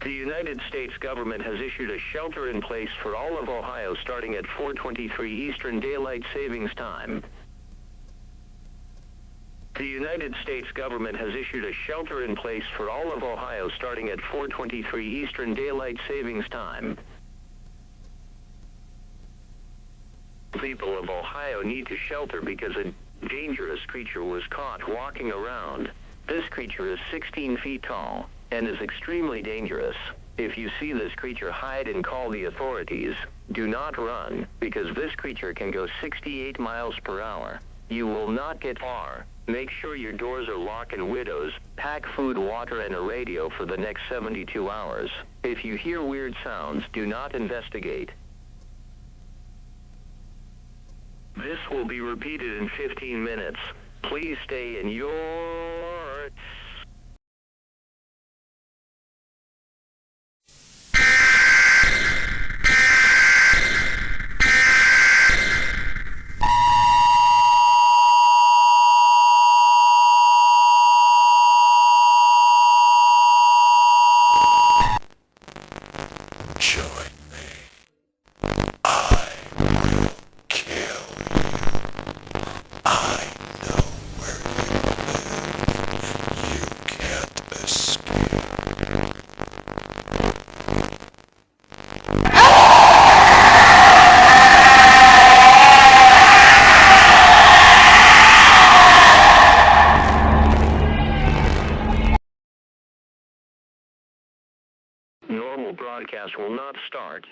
The United States government has issued a shelter-in-place for all of Ohio starting at 4:23 Eastern Daylight Savings Time. The United States government has issued a shelter-in-place for all of Ohio starting at 4:23 Eastern Daylight Savings Time. People of Ohio need to shelter because a dangerous creature was caught walking around. This creature is 16 feet tall and is extremely dangerous. If you see this creature, hide and call the authorities. Do not run, because this creature can go 68 miles per hour. You will not get far. Make sure your doors are locked and windows. Pack food, water, and a radio for the next 72 hours. If you hear weird sounds, do not investigate. This will be repeated in 15 minutes. Please stay in your... Join me. I will kill you. I know where you live. You can't escape. Normal broadcast will not start.